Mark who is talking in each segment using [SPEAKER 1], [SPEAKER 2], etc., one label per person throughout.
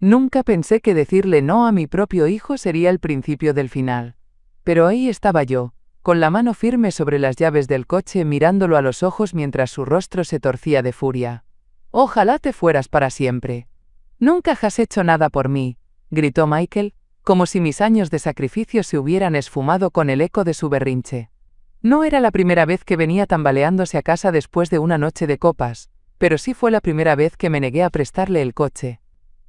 [SPEAKER 1] Nunca pensé que decirle no a mi propio hijo sería el principio del final. Pero ahí estaba yo, con la mano firme sobre las llaves del coche mirándolo a los ojos mientras su rostro se torcía de furia. «Ojalá te fueras para siempre. Nunca has hecho nada por mí», gritó Michael, como si mis años de sacrificio se hubieran esfumado con el eco de su berrinche. No era la primera vez que venía tambaleándose a casa después de una noche de copas, pero sí fue la primera vez que me negué a prestarle el coche.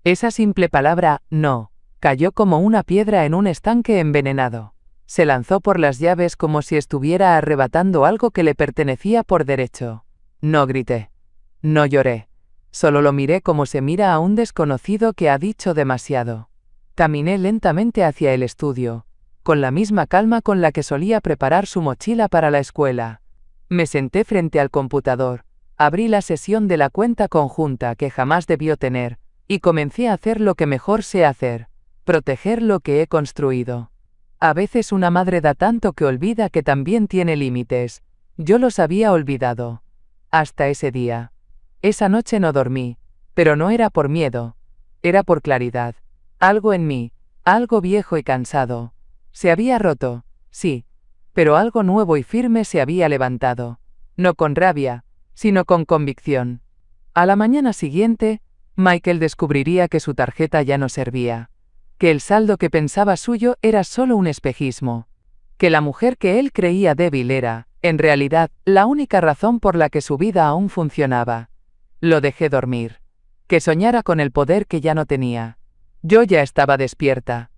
[SPEAKER 1] Esa simple palabra, no, cayó como una piedra en un estanque envenenado. Se lanzó por las llaves como si estuviera arrebatando algo que le pertenecía por derecho. No grité. No lloré. Solo lo miré como se mira a un desconocido que ha dicho demasiado. Caminé lentamente hacia el estudio, con la misma calma con la que solía preparar su mochila para la escuela. Me senté frente al computador, abrí la sesión de la cuenta conjunta que jamás debió tener, y comencé a hacer lo que mejor sé hacer, proteger lo que he construido. A veces una madre da tanto que olvida que también tiene límites. Yo los había olvidado. Hasta ese día. Esa noche no dormí, pero no era por miedo, era por claridad. Algo en mí, algo viejo y cansado, se había roto, sí, pero algo nuevo y firme se había levantado, no con rabia, sino con convicción. A la mañana siguiente, Michael descubriría que su tarjeta ya no servía, que el saldo que pensaba suyo era solo un espejismo, que la mujer que él creía débil era, en realidad, la única razón por la que su vida aún funcionaba. Lo dejé dormir. Que soñara con el poder que ya no tenía. Yo ya estaba despierta.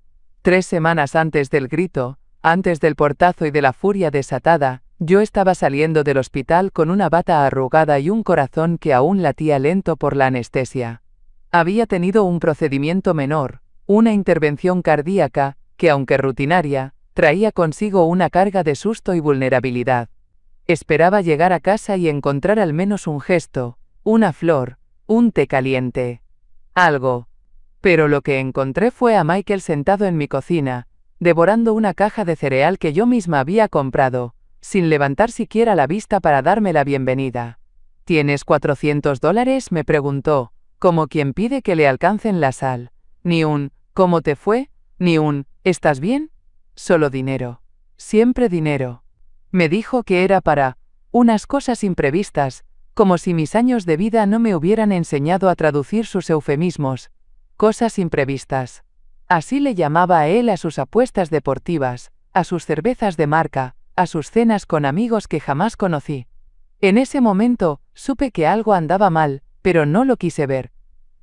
[SPEAKER 1] 3 semanas antes del grito, antes del portazo y de la furia desatada, yo estaba saliendo del hospital con una bata arrugada y un corazón que aún latía lento por la anestesia. Había tenido un procedimiento menor, una intervención cardíaca, que aunque rutinaria, traía consigo una carga de susto y vulnerabilidad. Esperaba llegar a casa y encontrar al menos un gesto, una flor, un té caliente. Algo. Pero lo que encontré fue a Michael sentado en mi cocina, devorando una caja de cereal que yo misma había comprado, sin levantar siquiera la vista para darme la bienvenida. ¿Tienes $400?, me preguntó, como quien pide que le alcancen la sal. Ni un «¿Cómo te fue?», ni un «¿Estás bien?». Solo dinero. Siempre dinero. Me dijo que era para unas cosas imprevistas, como si mis años de vida no me hubieran enseñado a traducir sus eufemismos. Cosas imprevistas. Así le llamaba a él a sus apuestas deportivas, a sus cervezas de marca, a sus cenas con amigos que jamás conocí. En ese momento, supe que algo andaba mal, pero no lo quise ver.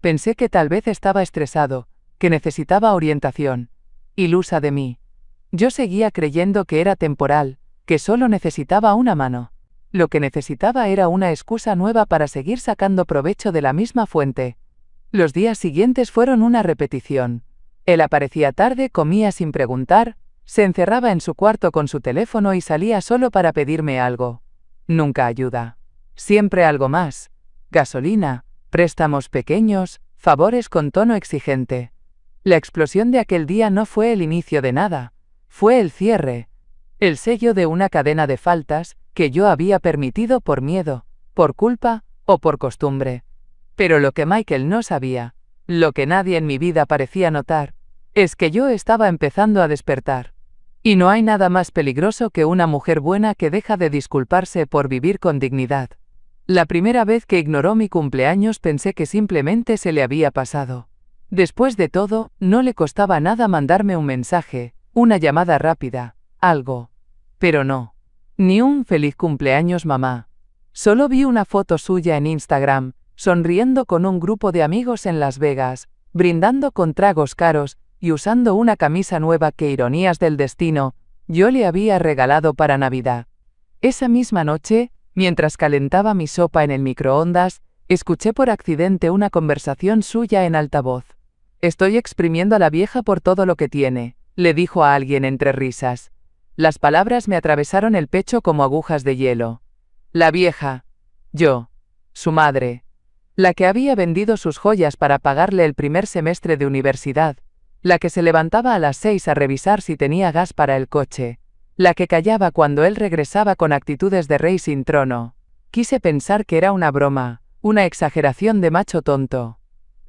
[SPEAKER 1] Pensé que tal vez estaba estresado, que necesitaba orientación. Ilusa de mí. Yo seguía creyendo que era temporal, que solo necesitaba una mano. Lo que necesitaba era una excusa nueva para seguir sacando provecho de la misma fuente. Los días siguientes fueron una repetición. Él aparecía tarde, comía sin preguntar, se encerraba en su cuarto con su teléfono y salía solo para pedirme algo. Nunca ayuda. Siempre algo más. Gasolina, préstamos pequeños, favores con tono exigente. La explosión de aquel día no fue el inicio de nada. Fue el cierre. El sello de una cadena de faltas que yo había permitido por miedo, por culpa o por costumbre. Pero lo que Michael no sabía, lo que nadie en mi vida parecía notar, es que yo estaba empezando a despertar. Y no hay nada más peligroso que una mujer buena que deja de disculparse por vivir con dignidad. La primera vez que ignoró mi cumpleaños pensé que simplemente se le había pasado. Después de todo, no le costaba nada mandarme un mensaje, una llamada rápida, algo. Pero no. Ni un feliz cumpleaños, mamá. Solo vi una foto suya en Instagram, sonriendo con un grupo de amigos en Las Vegas, brindando con tragos caros y usando una camisa nueva que, ironías del destino, yo le había regalado para Navidad. Esa misma noche, mientras calentaba mi sopa en el microondas, escuché por accidente una conversación suya en altavoz. «Estoy exprimiendo a la vieja por todo lo que tiene», le dijo a alguien entre risas. Las palabras me atravesaron el pecho como agujas de hielo. La vieja. Yo. Su madre. La que había vendido sus joyas para pagarle el primer semestre de universidad. La que se levantaba a las 6 a revisar si tenía gas para el coche. La que callaba cuando él regresaba con actitudes de rey sin trono. Quise pensar que era una broma, una exageración de macho tonto.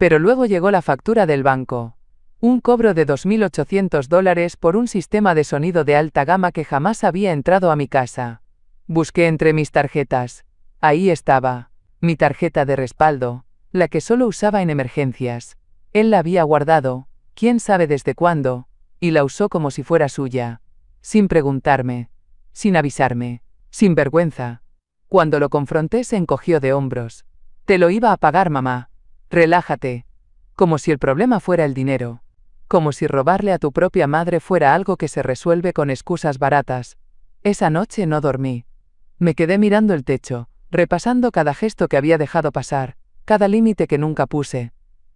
[SPEAKER 1] Pero luego llegó la factura del banco. Un cobro de $2.800 por un sistema de sonido de alta gama que jamás había entrado a mi casa. Busqué entre mis tarjetas. Ahí estaba. Mi tarjeta de respaldo, la que solo usaba en emergencias. Él la había guardado, quién sabe desde cuándo, y la usó como si fuera suya. Sin preguntarme. Sin avisarme. Sin vergüenza. Cuando lo confronté se encogió de hombros. Te lo iba a pagar, mamá. Relájate. Como si el problema fuera el dinero. Como si robarle a tu propia madre fuera algo que se resuelve con excusas baratas. Esa noche no dormí. Me quedé mirando el techo, repasando cada gesto que había dejado pasar, cada límite que nunca puse.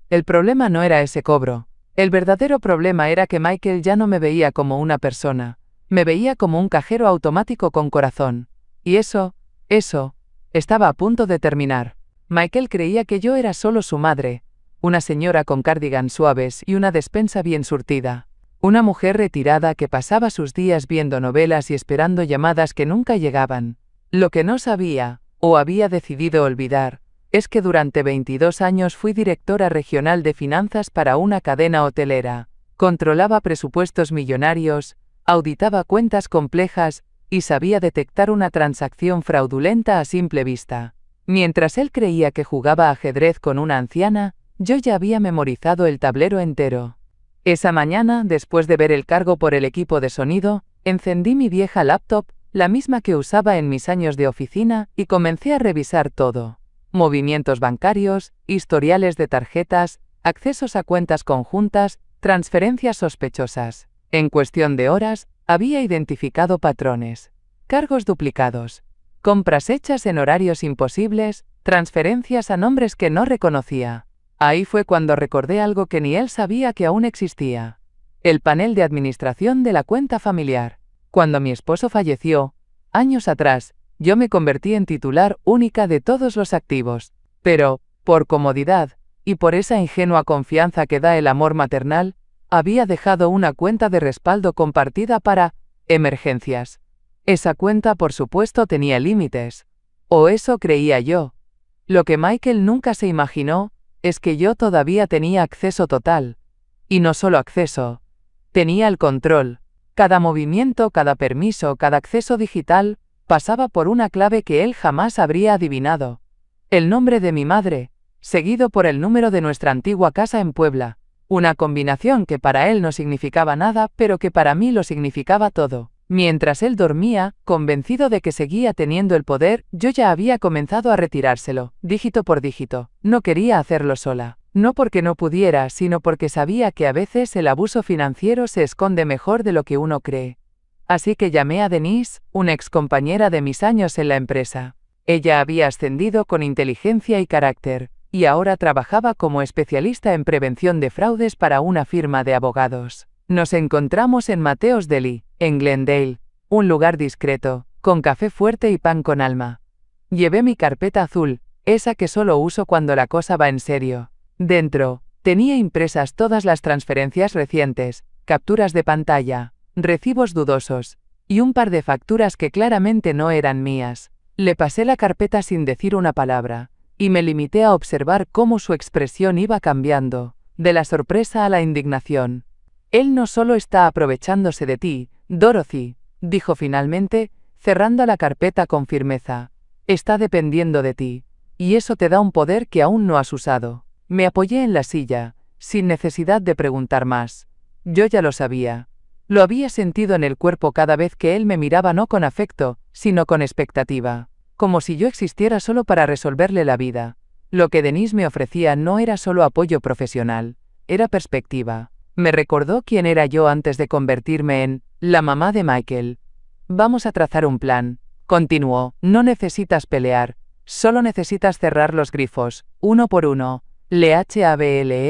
[SPEAKER 1] El problema no era ese cobro. El verdadero problema era que Michael ya no me veía como una persona. Me veía como un cajero automático con corazón. Y eso, estaba a punto de terminar. Michael creía que yo era solo su madre. Una señora con cardigans suaves y una despensa bien surtida. Una mujer retirada que pasaba sus días viendo novelas y esperando llamadas que nunca llegaban. Lo que no sabía, o había decidido olvidar, es que durante 22 años fui directora regional de finanzas para una cadena hotelera. Controlaba presupuestos millonarios, auditaba cuentas complejas, y sabía detectar una transacción fraudulenta a simple vista. Mientras él creía que jugaba ajedrez con una anciana, yo ya había memorizado el tablero entero. Esa mañana, después de ver el cargo por el equipo de sonido, encendí mi vieja laptop, la misma que usaba en mis años de oficina, y comencé a revisar todo. Movimientos bancarios, historiales de tarjetas, accesos a cuentas conjuntas, transferencias sospechosas. En cuestión de horas, había identificado patrones. Cargos duplicados. Compras hechas en horarios imposibles, transferencias a nombres que no reconocía. Ahí fue cuando recordé algo que ni él sabía que aún existía. El panel de administración de la cuenta familiar. Cuando mi esposo falleció, años atrás, yo me convertí en titular única de todos los activos. Pero, por comodidad, y por esa ingenua confianza que da el amor maternal, había dejado una cuenta de respaldo compartida para emergencias. Esa cuenta, por supuesto, tenía límites. O eso creía yo. Lo que Michael nunca se imaginó, es que yo todavía tenía acceso total. Y no solo acceso. Tenía el control. Cada movimiento, cada permiso, cada acceso digital, pasaba por una clave que él jamás habría adivinado. El nombre de mi madre, seguido por el número de nuestra antigua casa en Puebla. Una combinación que para él no significaba nada, pero que para mí lo significaba todo. Mientras él dormía, convencido de que seguía teniendo el poder, yo ya había comenzado a retirárselo, dígito por dígito. No quería hacerlo sola. No porque no pudiera, sino porque sabía que a veces el abuso financiero se esconde mejor de lo que uno cree. Así que llamé a Denise, una excompañera de mis años en la empresa. Ella había ascendido con inteligencia y carácter, y ahora trabajaba como especialista en prevención de fraudes para una firma de abogados. Nos encontramos en Mateos Deli, en Glendale, un lugar discreto, con café fuerte y pan con alma. Llevé mi carpeta azul, esa que solo uso cuando la cosa va en serio. Dentro, tenía impresas todas las transferencias recientes, capturas de pantalla, recibos dudosos, y un par de facturas que claramente no eran mías. Le pasé la carpeta sin decir una palabra, y me limité a observar cómo su expresión iba cambiando, de la sorpresa a la indignación. Él no solo está aprovechándose de ti, Dorothy, dijo finalmente, cerrando la carpeta con firmeza. Está dependiendo de ti, y eso te da un poder que aún no has usado. Me apoyé en la silla, sin necesidad de preguntar más. Yo ya lo sabía. Lo había sentido en el cuerpo cada vez que él me miraba, no con afecto, sino con expectativa. Como si yo existiera solo para resolverle la vida. Lo que Denise me ofrecía no era solo apoyo profesional, era perspectiva. Me recordó quién era yo antes de convertirme en la mamá de Michael. Vamos a trazar un plan, continuó. No necesitas pelear, solo necesitas cerrar los grifos, uno por uno. Le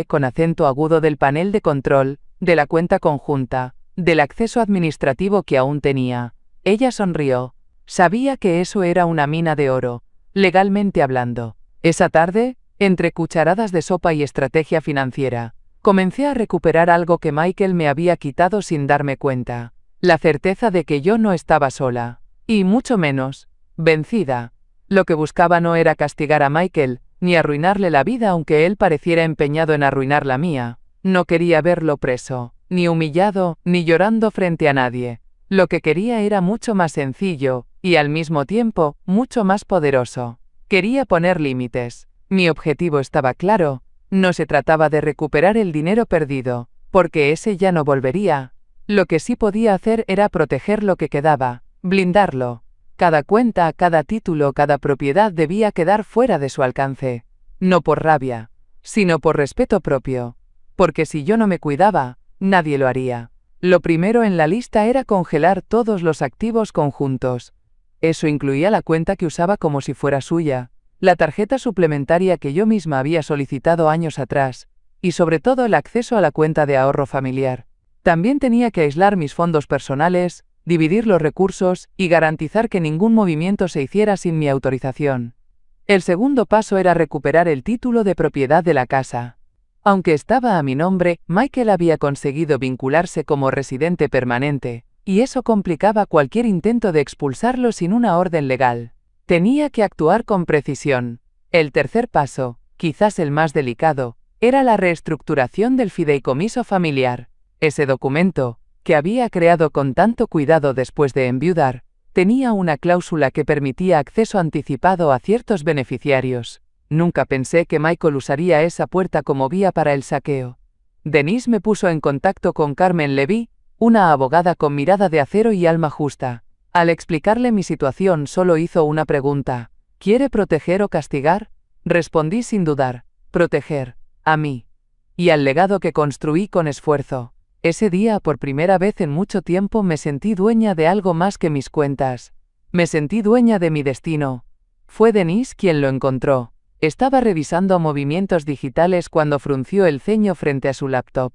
[SPEAKER 1] con acento agudo del panel de control, de la cuenta conjunta, del acceso administrativo que aún tenía. Ella sonrió. Sabía que eso era una mina de oro, legalmente hablando. Esa tarde, entre cucharadas de sopa y estrategia financiera, comencé a recuperar algo que Michael me había quitado sin darme cuenta. La certeza de que yo no estaba sola. Y mucho menos vencida. Lo que buscaba no era castigar a Michael, ni arruinarle la vida aunque él pareciera empeñado en arruinar la mía. No quería verlo preso, ni humillado, ni llorando frente a nadie. Lo que quería era mucho más sencillo, y al mismo tiempo, mucho más poderoso. Quería poner límites. Mi objetivo estaba claro. No se trataba de recuperar el dinero perdido, porque ese ya no volvería. Lo que sí podía hacer era proteger lo que quedaba, blindarlo. Cada cuenta, cada título, cada propiedad debía quedar fuera de su alcance. No por rabia, sino por respeto propio. Porque si yo no me cuidaba, nadie lo haría. Lo primero en la lista era congelar todos los activos conjuntos. Eso incluía la cuenta que usaba como si fuera suya, la tarjeta suplementaria que yo misma había solicitado años atrás, y sobre todo el acceso a la cuenta de ahorro familiar. También tenía que aislar mis fondos personales, dividir los recursos y garantizar que ningún movimiento se hiciera sin mi autorización. El segundo paso era recuperar el título de propiedad de la casa. Aunque estaba a mi nombre, Michael había conseguido vincularse como residente permanente, y eso complicaba cualquier intento de expulsarlo sin una orden legal. Tenía que actuar con precisión. El tercer paso, quizás el más delicado, era la reestructuración del fideicomiso familiar. Ese documento, que había creado con tanto cuidado después de enviudar, tenía una cláusula que permitía acceso anticipado a ciertos beneficiarios. Nunca pensé que Michael usaría esa puerta como vía para el saqueo. Denise me puso en contacto con Carmen Levy, una abogada con mirada de acero y alma justa. Al explicarle mi situación solo hizo una pregunta. ¿Quiere proteger o castigar? Respondí sin dudar. Proteger. A mí. Y al legado que construí con esfuerzo. Ese día, por primera vez en mucho tiempo, me sentí dueña de algo más que mis cuentas. Me sentí dueña de mi destino. Fue Denise quien lo encontró. Estaba revisando movimientos digitales cuando frunció el ceño frente a su laptop.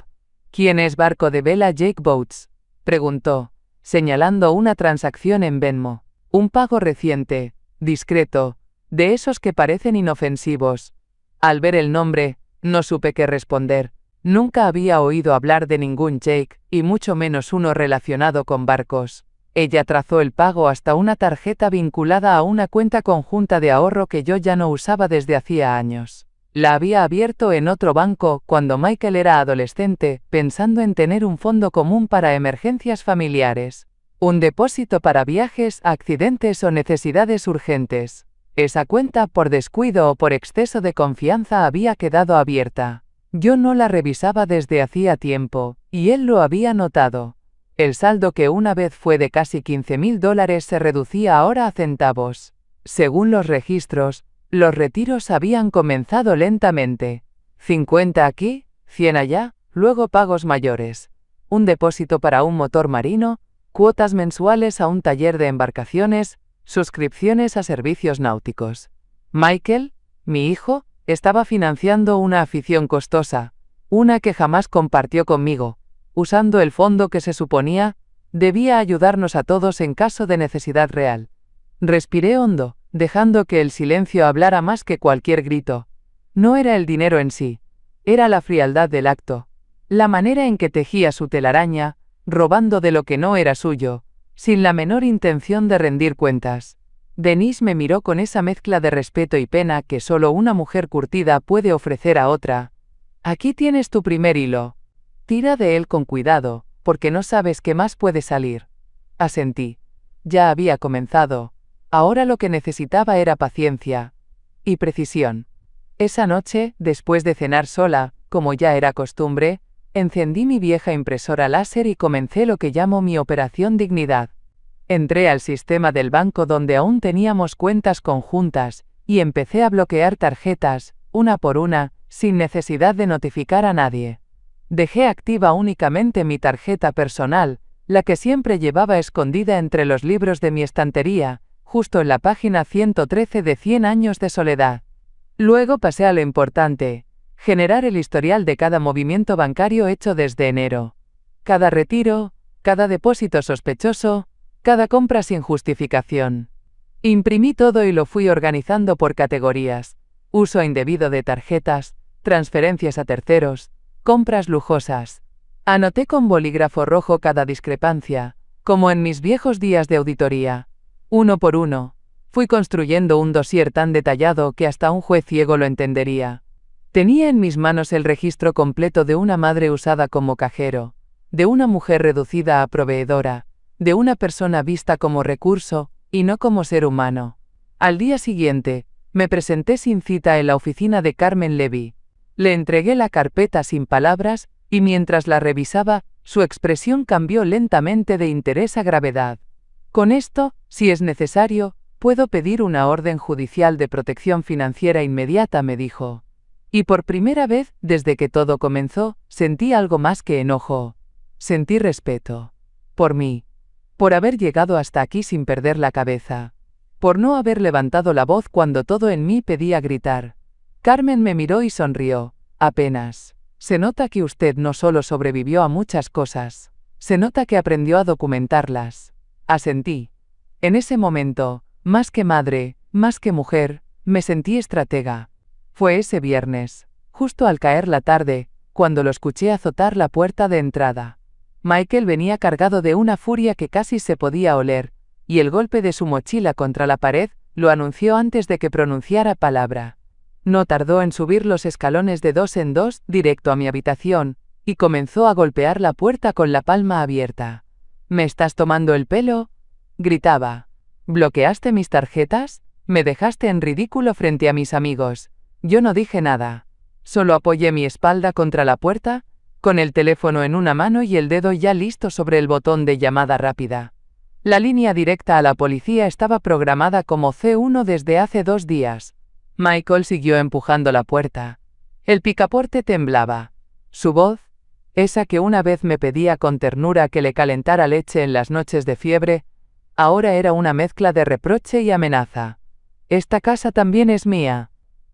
[SPEAKER 1] ¿Quién es barco de vela Jake Boats? Preguntó, señalando una transacción en Venmo. Un pago reciente, discreto, de esos que parecen inofensivos. Al ver el nombre, no supe qué responder. Nunca había oído hablar de ningún Jake, y mucho menos uno relacionado con barcos. Ella trazó el pago hasta una tarjeta vinculada a una cuenta conjunta de ahorro que yo ya no usaba desde hacía años. La había abierto en otro banco cuando Michael era adolescente, pensando en tener un fondo común para emergencias familiares. Un depósito para viajes, accidentes o necesidades urgentes. Esa cuenta, por descuido o por exceso de confianza, había quedado abierta. Yo no la revisaba desde hacía tiempo, y él lo había notado. El saldo, que una vez fue de casi $15,000, se reducía ahora a centavos. Según los registros, los retiros habían comenzado lentamente. 50 aquí, 100 allá, luego pagos mayores. Un depósito para un motor marino, cuotas mensuales a un taller de embarcaciones, suscripciones a servicios náuticos. Michael, mi hijo, estaba financiando una afición costosa, una que jamás compartió conmigo, usando el fondo que se suponía debía ayudarnos a todos en caso de necesidad real. Respiré hondo, dejando que el silencio hablara más que cualquier grito. No era el dinero en sí, era la frialdad del acto, la manera en que tejía su telaraña, robando de lo que no era suyo, sin la menor intención de rendir cuentas. Denise me miró con esa mezcla de respeto y pena que solo una mujer curtida puede ofrecer a otra. Aquí tienes tu primer hilo. Tira de él con cuidado, porque no sabes qué más puede salir. Asentí. Ya había comenzado. Ahora lo que necesitaba era paciencia y precisión. Esa noche, después de cenar sola, como ya era costumbre, encendí mi vieja impresora láser y comencé lo que llamo mi Operación Dignidad. Entré al sistema del banco donde aún teníamos cuentas conjuntas, y empecé a bloquear tarjetas, una por una, sin necesidad de notificar a nadie. Dejé activa únicamente mi tarjeta personal, la que siempre llevaba escondida entre los libros de mi estantería, justo en la página 113 de 100 años de soledad. Luego pasé a lo importante: generar el historial de cada movimiento bancario hecho desde enero. Cada retiro, cada depósito sospechoso, cada compra sin justificación. Imprimí todo y lo fui organizando por categorías: uso indebido de tarjetas, transferencias a terceros, compras lujosas. Anoté con bolígrafo rojo cada discrepancia, como en mis viejos días de auditoría. Uno por uno. Fui construyendo un dossier tan detallado que hasta un juez ciego lo entendería. Tenía en mis manos el registro completo de una madre usada como cajero, de una mujer reducida a proveedora, de una persona vista como recurso, y no como ser humano. Al día siguiente, me presenté sin cita en la oficina de Carmen Levy. Le entregué la carpeta sin palabras, y mientras la revisaba, su expresión cambió lentamente de interés a gravedad. Con esto, si es necesario, puedo pedir una orden judicial de protección financiera inmediata, me dijo. Y por primera vez, desde que todo comenzó, sentí algo más que enojo. Sentí respeto. Por mí. Por haber llegado hasta aquí sin perder la cabeza. Por no haber levantado la voz cuando todo en mí pedía gritar. Carmen me miró y sonrió. Apenas. Se nota que usted no solo sobrevivió a muchas cosas. Se nota que aprendió a documentarlas. Asentí. En ese momento, más que madre, más que mujer, me sentí estratega. Fue ese viernes, justo al caer la tarde, cuando lo escuché azotar la puerta de entrada. Michael venía cargado de una furia que casi se podía oler, y el golpe de su mochila contra la pared lo anunció antes de que pronunciara palabra. No tardó en subir los escalones de 2 en 2 directo a mi habitación, y comenzó a golpear la puerta con la palma abierta. ¿Me estás tomando el pelo?, gritaba. ¿Bloqueaste mis tarjetas? ¿Me dejaste en ridículo frente a mis amigos? Yo no dije nada. Solo apoyé mi espalda contra la puerta, con el teléfono en una mano y el dedo ya listo sobre el botón de llamada rápida. La línea directa a la policía estaba programada como C1 desde hace 2 días. Michael siguió empujando la puerta. El picaporte temblaba. Su voz, esa que una vez me pedía con ternura que le calentara leche en las noches de fiebre, ahora era una mezcla de reproche y amenaza. Esta casa también es mía.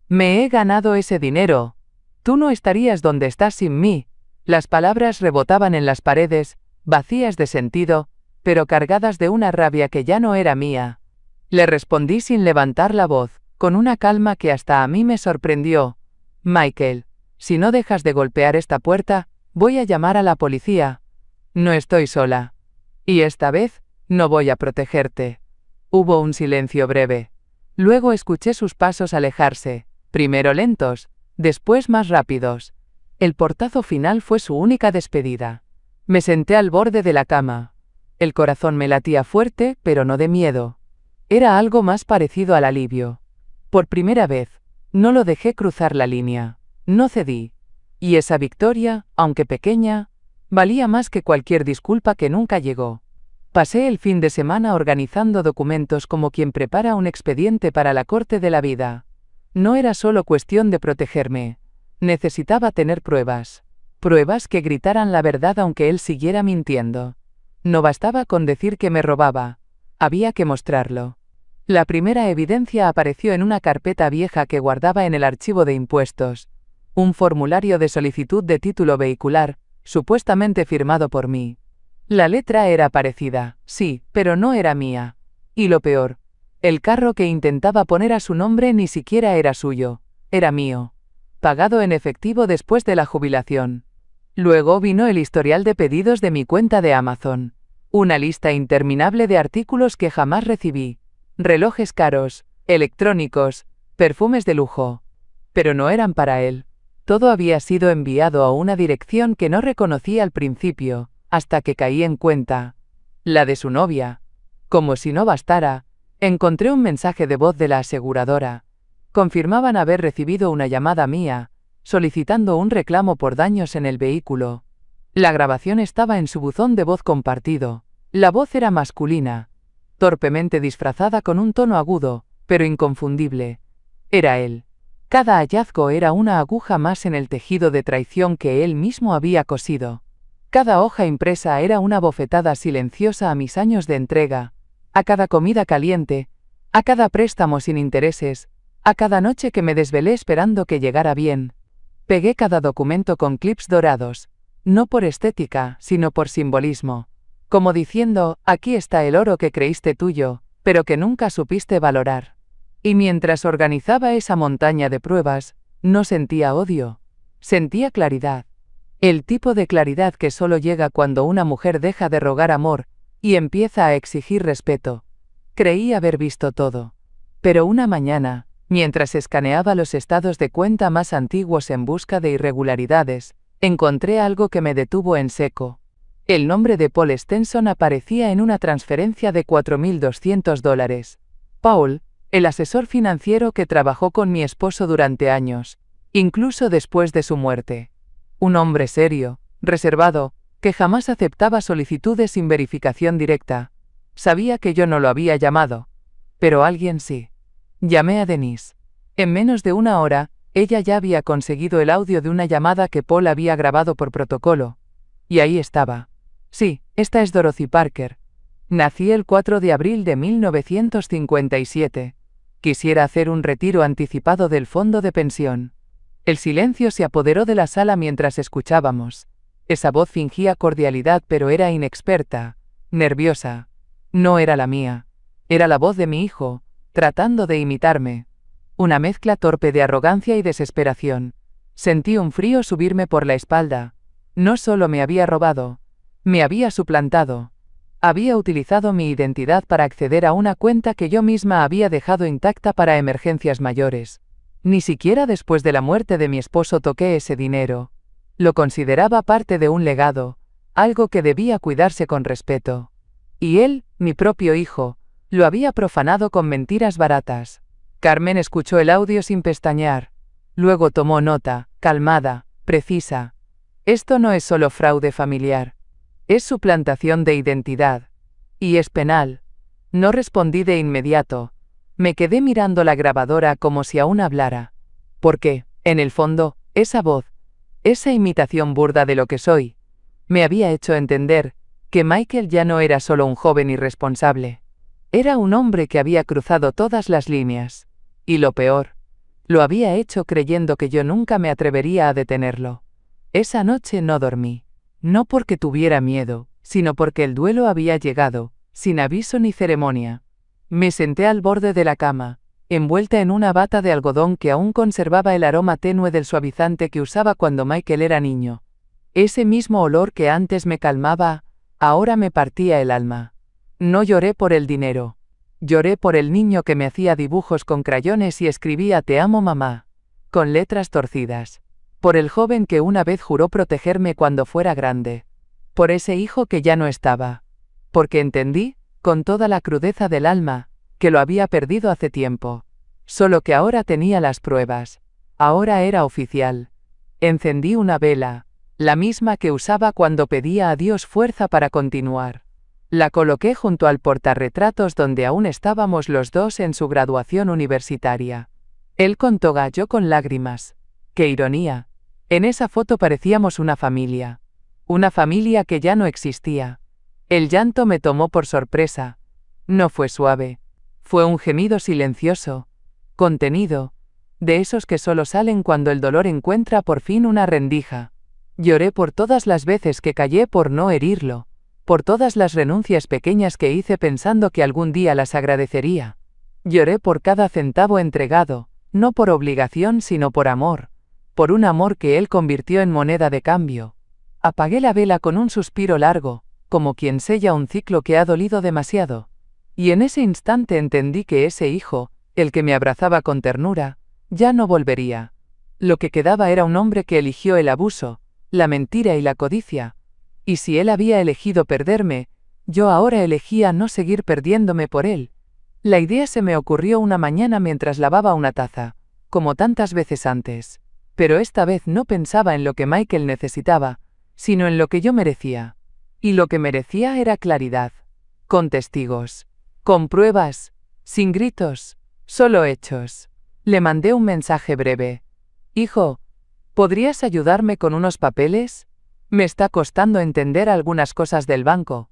[SPEAKER 1] Me he ganado ese dinero. Tú no estarías donde estás sin mí. Las palabras rebotaban en las paredes, vacías de sentido, pero cargadas de una rabia que ya no era mía. Le respondí sin levantar la voz, con una calma que hasta a mí me sorprendió. Michael, si no dejas de golpear esta puerta, voy a llamar a la policía. No estoy sola. Y esta vez, no voy a protegerte. Hubo un silencio breve. Luego escuché sus pasos alejarse, primero lentos, después más rápidos. El portazo final fue su única despedida. Me senté al borde de la cama. El corazón me latía fuerte, pero no de miedo. Era algo más parecido al alivio. Por primera vez, no lo dejé cruzar la línea. No cedí. Y esa victoria, aunque pequeña, valía más que cualquier disculpa que nunca llegó. Pasé el fin de semana organizando documentos como quien prepara un expediente para la corte de la vida. No era solo cuestión de protegerme. Necesitaba tener pruebas. Pruebas que gritaran la verdad aunque él siguiera mintiendo. No bastaba con decir que me robaba. Había que mostrarlo. La primera evidencia apareció en una carpeta vieja que guardaba en el archivo de impuestos. Un formulario de solicitud de título vehicular, supuestamente firmado por mí. La letra era parecida, sí, pero no era mía. Y lo peor, el carro que intentaba poner a su nombre ni siquiera era suyo, era mío. Pagado en efectivo después de la jubilación. Luego vino el historial de pedidos de mi cuenta de Amazon. Una lista interminable de artículos que jamás recibí. Relojes caros, electrónicos, perfumes de lujo. Pero no eran para él. Todo había sido enviado a una dirección que no reconocí al principio, hasta que caí en cuenta. La de su novia. Como si no bastara, encontré un mensaje de voz de la aseguradora. Confirmaban haber recibido una llamada mía, solicitando un reclamo por daños en el vehículo. La grabación estaba en su buzón de voz compartido. La voz era masculina, torpemente disfrazada con un tono agudo, pero inconfundible. Era él. Cada hallazgo era una aguja más en el tejido de traición que él mismo había cosido. Cada hoja impresa era una bofetada silenciosa a mis años de entrega, a cada comida caliente, a cada préstamo sin intereses, a cada noche que me desvelé esperando que llegara bien. Pegué cada documento con clips dorados, no por estética, sino por simbolismo. Como diciendo, aquí está el oro que creíste tuyo, pero que nunca supiste valorar. Y mientras organizaba esa montaña de pruebas, no sentía odio. Sentía claridad. El tipo de claridad que solo llega cuando una mujer deja de rogar amor y empieza a exigir respeto. Creí haber visto todo. Pero una mañana, mientras escaneaba los estados de cuenta más antiguos en busca de irregularidades, encontré algo que me detuvo en seco. El nombre de Paul Stenson aparecía en una transferencia de $4.200. Paul, el asesor financiero que trabajó con mi esposo durante años, incluso después de su muerte. Un hombre serio, reservado, que jamás aceptaba solicitudes sin verificación directa. Sabía que yo no lo había llamado. Pero alguien sí. Llamé a Denise. En menos de una hora, ella ya había conseguido el audio de una llamada que Paul había grabado por protocolo. Y ahí estaba. Sí, esta es Dorothy Parker. Nací el 4 de abril de 1957. Quisiera hacer un retiro anticipado del fondo de pensión. El silencio se apoderó de la sala mientras escuchábamos. Esa voz fingía cordialidad pero era inexperta, nerviosa. No era la mía. Era la voz de mi hijo, tratando de imitarme. Una mezcla torpe de arrogancia y desesperación. Sentí un frío subirme por la espalda. No solo me había robado, me había suplantado. Había utilizado mi identidad para acceder a una cuenta que yo misma había dejado intacta para emergencias mayores. Ni siquiera después de la muerte de mi esposo toqué ese dinero. Lo consideraba parte de un legado, algo que debía cuidarse con respeto. Y él, mi propio hijo, lo había profanado con mentiras baratas. Carmen escuchó el audio sin pestañear. Luego tomó nota, calmada, precisa. Esto no es solo fraude familiar. Es suplantación de identidad. Y es penal. No respondí de inmediato. Me quedé mirando la grabadora como si aún hablara. Porque, en el fondo, esa voz, esa imitación burda de lo que soy, me había hecho entender que Michael ya no era solo un joven irresponsable. Era un hombre que había cruzado todas las líneas. Y lo peor, lo había hecho creyendo que yo nunca me atrevería a detenerlo. Esa noche no dormí. No porque tuviera miedo, sino porque el duelo había llegado, sin aviso ni ceremonia. Me senté al borde de la cama, envuelta en una bata de algodón que aún conservaba el aroma tenue del suavizante que usaba cuando Michael era niño. Ese mismo olor que antes me calmaba, ahora me partía el alma. No lloré por el dinero. Lloré por el niño que me hacía dibujos con crayones y escribía "Te amo, mamá", con letras torcidas. Por el joven que una vez juró protegerme cuando fuera grande. Por ese hijo que ya no estaba. Porque entendí, con toda la crudeza del alma, que lo había perdido hace tiempo. Solo que ahora tenía las pruebas. Ahora era oficial. Encendí una vela, la misma que usaba cuando pedía a Dios fuerza para continuar. La coloqué junto al portarretratos donde aún estábamos los dos en su graduación universitaria. Él con toga, yo con lágrimas. ¡Qué ironía! En esa foto parecíamos una familia. Una familia que ya no existía. El llanto me tomó por sorpresa. No fue suave. Fue un gemido silencioso, contenido, de esos que solo salen cuando el dolor encuentra por fin una rendija. Lloré por todas las veces que callé por no herirlo, por todas las renuncias pequeñas que hice pensando que algún día las agradecería. Lloré por cada centavo entregado, no por obligación sino por amor, por un amor que él convirtió en moneda de cambio. Apagué la vela con un suspiro largo, como quien sella un ciclo que ha dolido demasiado. Y en ese instante entendí que ese hijo, el que me abrazaba con ternura, ya no volvería. Lo que quedaba era un hombre que eligió el abuso, la mentira y la codicia. Y si él había elegido perderme, yo ahora elegía no seguir perdiéndome por él. La idea se me ocurrió una mañana mientras lavaba una taza, como tantas veces antes. Pero esta vez no pensaba en lo que Michael necesitaba, sino en lo que yo merecía. Y lo que merecía era claridad. Con testigos. Con pruebas. Sin gritos. Solo hechos. Le mandé un mensaje breve. Hijo, ¿podrías ayudarme con unos papeles? Me está costando entender algunas cosas del banco.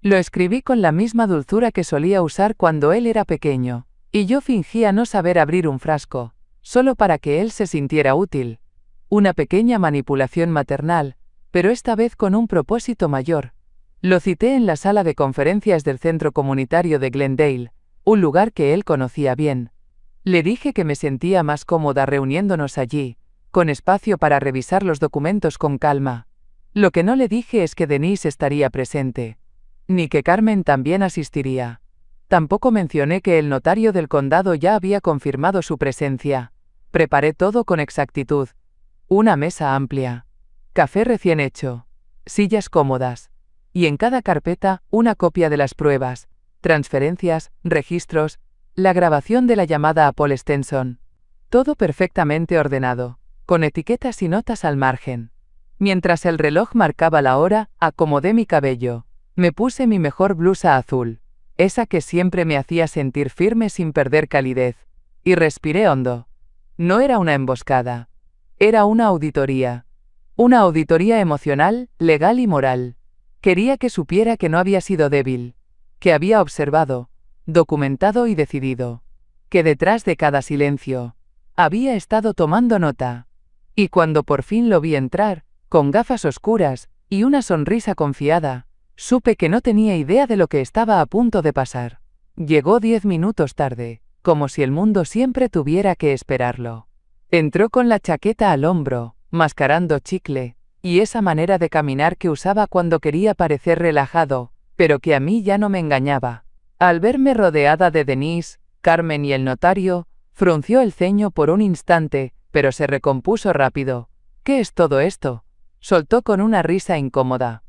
[SPEAKER 1] Lo escribí con la misma dulzura que solía usar cuando él era pequeño, y yo fingía no saber abrir un frasco, solo para que él se sintiera útil. Una pequeña manipulación maternal, pero esta vez con un propósito mayor. Lo cité en la sala de conferencias del centro comunitario de Glendale, un lugar que él conocía bien. Le dije que me sentía más cómoda reuniéndonos allí, con espacio para revisar los documentos con calma. Lo que no le dije es que Denise estaría presente, ni que Carmen también asistiría. Tampoco mencioné que el notario del condado ya había confirmado su presencia. Preparé todo con exactitud. Una mesa amplia. Café recién hecho. Sillas cómodas. Y en cada carpeta, una copia de las pruebas, transferencias, registros, la grabación de la llamada a Paul Stenson. Todo perfectamente ordenado, con etiquetas y notas al margen. Mientras el reloj marcaba la hora, acomodé mi cabello. Me puse mi mejor blusa azul, esa que siempre me hacía sentir firme sin perder calidez, y respiré hondo. No era una emboscada. Era una auditoría. Una auditoría emocional, legal y moral. Quería que supiera que no había sido débil, que había observado, documentado y decidido, que detrás de cada silencio, había estado tomando nota. Y cuando por fin lo vi entrar, con gafas oscuras y una sonrisa confiada, supe que no tenía idea de lo que estaba a punto de pasar. Llegó 10 minutos tarde, como si el mundo siempre tuviera que esperarlo. Entró con la chaqueta al hombro, mascarando chicle, y esa manera de caminar que usaba cuando quería parecer relajado, pero que a mí ya no me engañaba. Al verme rodeada de Denise, Carmen y el notario, frunció el ceño por un instante, pero se recompuso rápido. ¿Qué es todo esto?, soltó con una risa incómoda.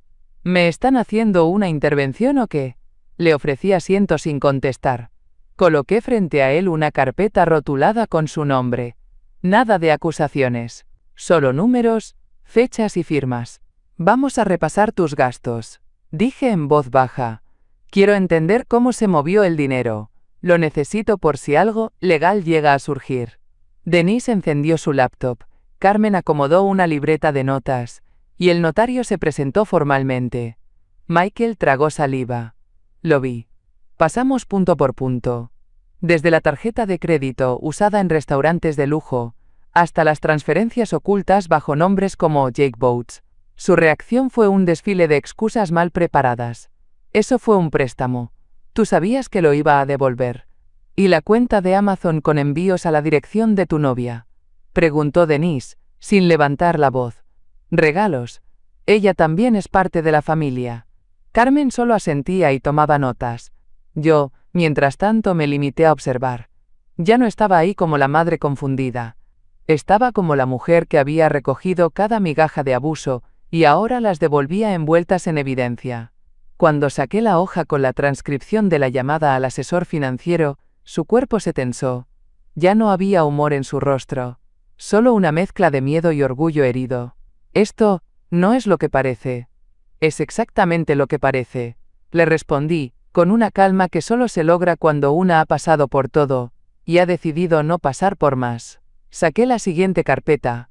[SPEAKER 1] ¿Me están haciendo una intervención o qué? Le ofrecí asiento sin contestar. Coloqué frente a él una carpeta rotulada con su nombre. Nada de acusaciones. Solo números, fechas y firmas. Vamos a repasar tus gastos, dije en voz baja. Quiero entender cómo se movió el dinero. Lo necesito por si algo legal llega a surgir. Denise encendió su laptop. Carmen acomodó una libreta de notas, y el notario se presentó formalmente. Michael tragó saliva. Lo vi. Pasamos punto por punto. Desde la tarjeta de crédito usada en restaurantes de lujo, hasta las transferencias ocultas bajo nombres como Jake Boats. Su reacción fue un desfile de excusas mal preparadas. Eso fue un préstamo. Tú sabías que lo iba a devolver. ¿Y la cuenta de Amazon con envíos a la dirección de tu novia?, preguntó Denise, sin levantar la voz. Regalos. Ella también es parte de la familia. Carmen solo asentía y tomaba notas. Yo, mientras tanto, me limité a observar. Ya no estaba ahí como la madre confundida. Estaba como la mujer que había recogido cada migaja de abuso y ahora las devolvía envueltas en evidencia. Cuando saqué la hoja con la transcripción de la llamada al asesor financiero, su cuerpo se tensó. Ya no había humor en su rostro, solo una mezcla de miedo y orgullo herido. Esto no es lo que parece. Es exactamente lo que parece, le respondí, con una calma que solo se logra cuando una ha pasado por todo y ha decidido no pasar por más. Saqué la siguiente carpeta.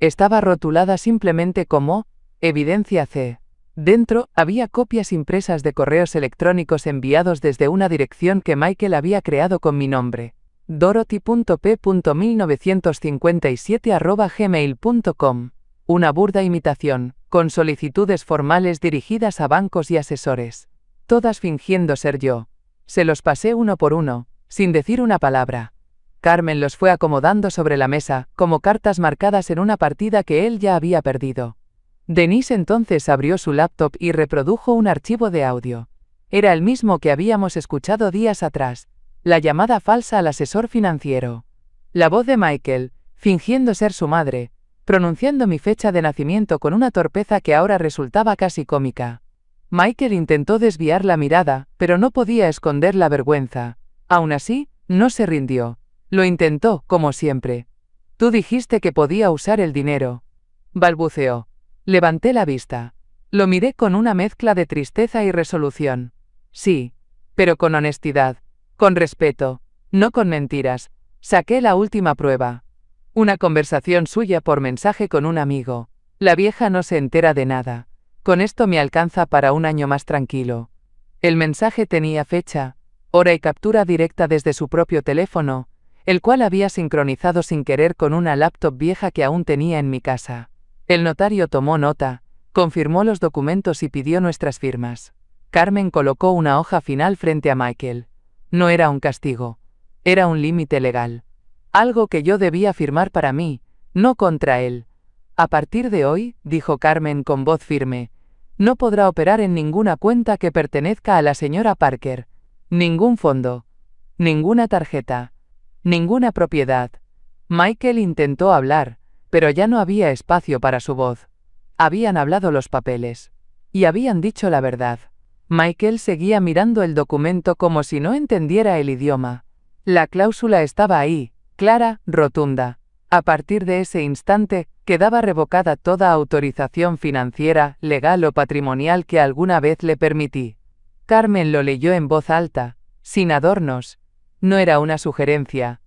[SPEAKER 1] Estaba rotulada simplemente como Evidencia C. Dentro había copias impresas de correos electrónicos enviados desde una dirección que Michael había creado con mi nombre. dorothy.p.1957@gmail.com. Una burda imitación, con solicitudes formales dirigidas a bancos y asesores. Todas fingiendo ser yo. Se los pasé uno por uno, sin decir una palabra. Carmen los fue acomodando sobre la mesa, como cartas marcadas en una partida que él ya había perdido. Denise entonces abrió su laptop y reprodujo un archivo de audio. Era el mismo que habíamos escuchado días atrás, la llamada falsa al asesor financiero. La voz de Michael, fingiendo ser su madre, pronunciando mi fecha de nacimiento con una torpeza que ahora resultaba casi cómica. Michael intentó desviar la mirada, pero no podía esconder la vergüenza. Aún así, no se rindió. Lo intentó, como siempre. Tú dijiste que podía usar el dinero, balbuceó. Levanté la vista. Lo miré con una mezcla de tristeza y resolución. Sí, pero con honestidad, con respeto, no con mentiras. Saqué la última prueba. Una conversación suya por mensaje con un amigo. La vieja no se entera de nada. Con esto me alcanza para un año más tranquilo. El mensaje tenía fecha, hora y captura directa desde su propio teléfono, el cual había sincronizado sin querer con una laptop vieja que aún tenía en mi casa. El notario tomó nota, confirmó los documentos y pidió nuestras firmas. Carmen colocó una hoja final frente a Michael. No era un castigo, era un límite legal. Algo que yo debía firmar para mí, no contra él. A partir de hoy, dijo Carmen con voz firme, no podrá operar en ninguna cuenta que pertenezca a la señora Parker. Ningún fondo. Ninguna tarjeta. Ninguna propiedad. Michael intentó hablar, pero ya no había espacio para su voz. Habían hablado los papeles. Y habían dicho la verdad. Michael seguía mirando el documento como si no entendiera el idioma. La cláusula estaba ahí, clara, rotunda. A partir de ese instante, quedaba revocada toda autorización financiera, legal o patrimonial que alguna vez le permití. Carmen lo leyó en voz alta, sin adornos. No era una sugerencia.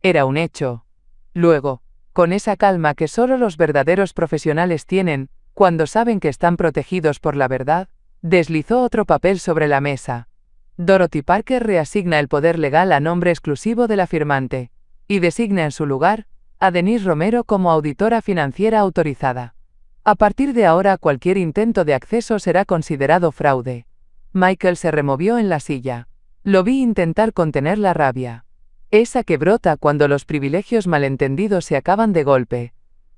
[SPEAKER 1] Era un hecho. Luego, con esa calma que solo los verdaderos profesionales tienen, cuando saben que están protegidos por la verdad, deslizó otro papel sobre la mesa. Dorothy Parker reasigna el poder legal a nombre exclusivo de la firmante, y designa en su lugar a Denise Romero como auditora financiera autorizada. A partir de ahora cualquier intento de acceso será considerado fraude. Michael se removió en la silla. Lo vi intentar contener la rabia. Esa que brota cuando los privilegios malentendidos se acaban de golpe.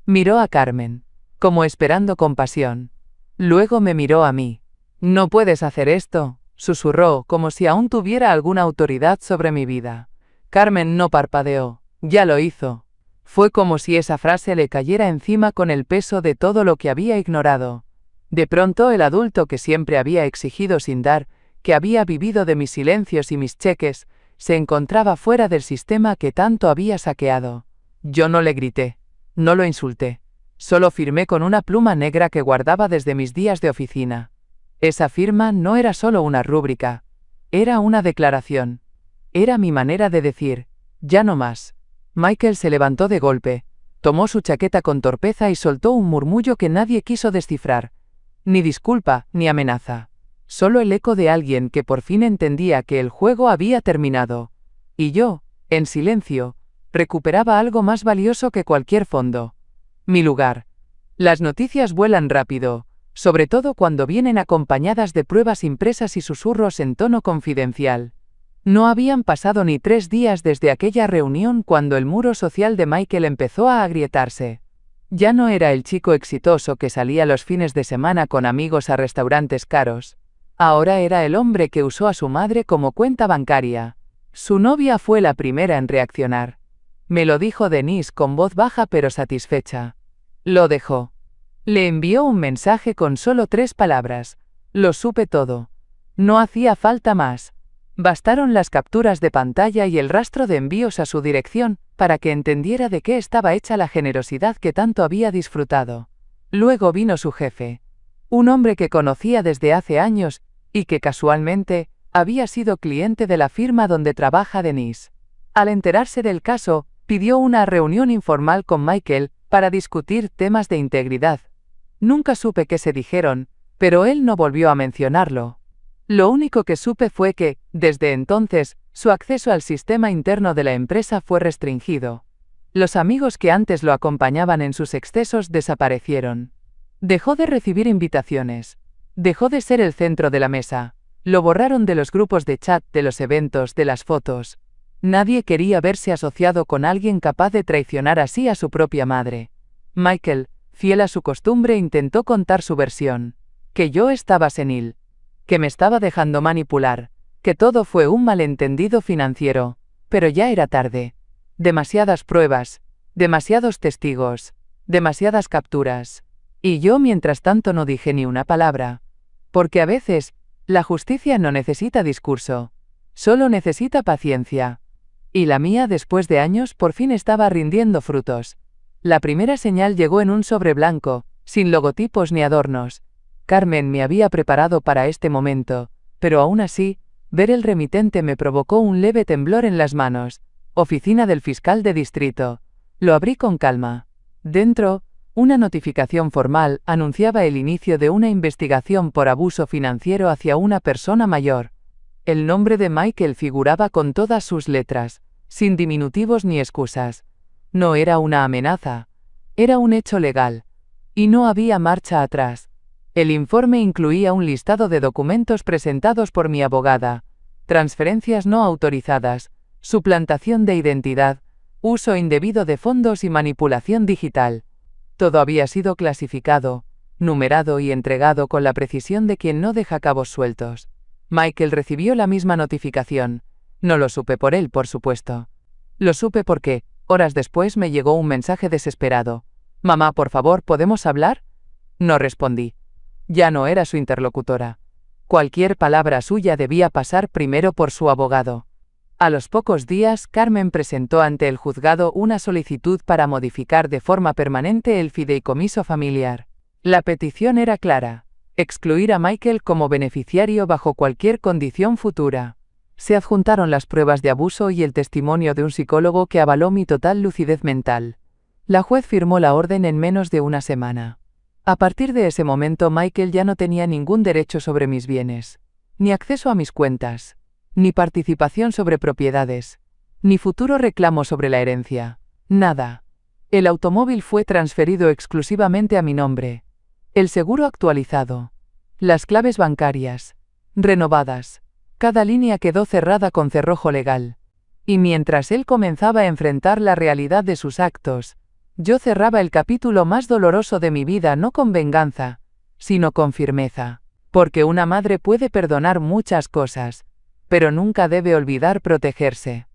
[SPEAKER 1] Miró a Carmen, como esperando compasión. Luego me miró a mí. «No puedes hacer esto», susurró, como si aún tuviera alguna autoridad sobre mi vida. Carmen no parpadeó. Ya lo hizo. Fue como si esa frase le cayera encima con el peso de todo lo que había ignorado. De pronto el adulto que siempre había exigido sin dar, que había vivido de mis silencios y mis cheques, se encontraba fuera del sistema que tanto había saqueado. Yo no le grité. No lo insulté. Solo firmé con una pluma negra que guardaba desde mis días de oficina. Esa firma no era solo una rúbrica. Era una declaración. Era mi manera de decir, ya no más. Michael se levantó de golpe, tomó su chaqueta con torpeza y soltó un murmullo que nadie quiso descifrar. Ni disculpa, ni amenaza. Solo el eco de alguien que por fin entendía que el juego había terminado. Y yo, en silencio, recuperaba algo más valioso que cualquier fondo. Mi lugar. Las noticias vuelan rápido, sobre todo cuando vienen acompañadas de pruebas impresas y susurros en tono confidencial. No habían pasado ni 3 días desde aquella reunión cuando el muro social de Michael empezó a agrietarse. Ya no era el chico exitoso que salía los fines de semana con amigos a restaurantes caros. Ahora era el hombre que usó a su madre como cuenta bancaria. Su novia fue la primera en reaccionar. Me lo dijo Denise con voz baja pero satisfecha. Lo dejó. Le envió un mensaje con solo 3 palabras. Lo supe todo. No hacía falta más. Bastaron las capturas de pantalla y el rastro de envíos a su dirección para que entendiera de qué estaba hecha la generosidad que tanto había disfrutado. Luego vino su jefe. Un hombre que conocía desde hace años y que casualmente había sido cliente de la firma donde trabaja Denise. Al enterarse del caso, pidió una reunión informal con Michael para discutir temas de integridad. Nunca supe qué se dijeron, pero él no volvió a mencionarlo. Lo único que supe fue que, desde entonces, su acceso al sistema interno de la empresa fue restringido. Los amigos que antes lo acompañaban en sus excesos desaparecieron. Dejó de recibir invitaciones. Dejó de ser el centro de la mesa. Lo borraron de los grupos de chat, de los eventos, de las fotos. Nadie quería verse asociado con alguien capaz de traicionar así a su propia madre. Michael, fiel a su costumbre, intentó contar su versión. Que yo estaba senil. Que me estaba dejando manipular, que todo fue un malentendido financiero, pero ya era tarde. Demasiadas pruebas, demasiados testigos, demasiadas capturas. Y yo mientras tanto no dije ni una palabra. Porque a veces, la justicia no necesita discurso, solo necesita paciencia. Y la mía después de años por fin estaba rindiendo frutos. La primera señal llegó en un sobre blanco, sin logotipos ni adornos. Carmen me había preparado para este momento, pero aún así, ver el remitente me provocó un leve temblor en las manos. Oficina del fiscal de distrito. Lo abrí con calma. Dentro, una notificación formal anunciaba el inicio de una investigación por abuso financiero hacia una persona mayor. El nombre de Michael figuraba con todas sus letras, sin diminutivos ni excusas. No era una amenaza. Era un hecho legal. Y no había marcha atrás. El informe incluía un listado de documentos presentados por mi abogada, transferencias no autorizadas, suplantación de identidad, uso indebido de fondos y manipulación digital. Todo había sido clasificado, numerado y entregado con la precisión de quien no deja cabos sueltos. Michael recibió la misma notificación. No lo supe por él, por supuesto. Lo supe porque, horas después, me llegó un mensaje desesperado. «Mamá, por favor, ¿podemos hablar?» No respondí. Ya no era su interlocutora. Cualquier palabra suya debía pasar primero por su abogado. A los pocos días, Carmen presentó ante el juzgado una solicitud para modificar de forma permanente el fideicomiso familiar. La petición era clara: excluir a Michael como beneficiario bajo cualquier condición futura. Se adjuntaron las pruebas de abuso y el testimonio de un psicólogo que avaló mi total lucidez mental. La juez firmó la orden en menos de una semana. A partir de ese momento, Michael ya no tenía ningún derecho sobre mis bienes, ni acceso a mis cuentas, ni participación sobre propiedades, ni futuro reclamo sobre la herencia. Nada. El automóvil fue transferido exclusivamente a mi nombre. El seguro actualizado. Las claves bancarias renovadas. Cada línea quedó cerrada con cerrojo legal. Y mientras él comenzaba a enfrentar la realidad de sus actos, yo cerraba el capítulo más doloroso de mi vida, no con venganza, sino con firmeza. Porque una madre puede perdonar muchas cosas, pero nunca debe olvidar protegerse.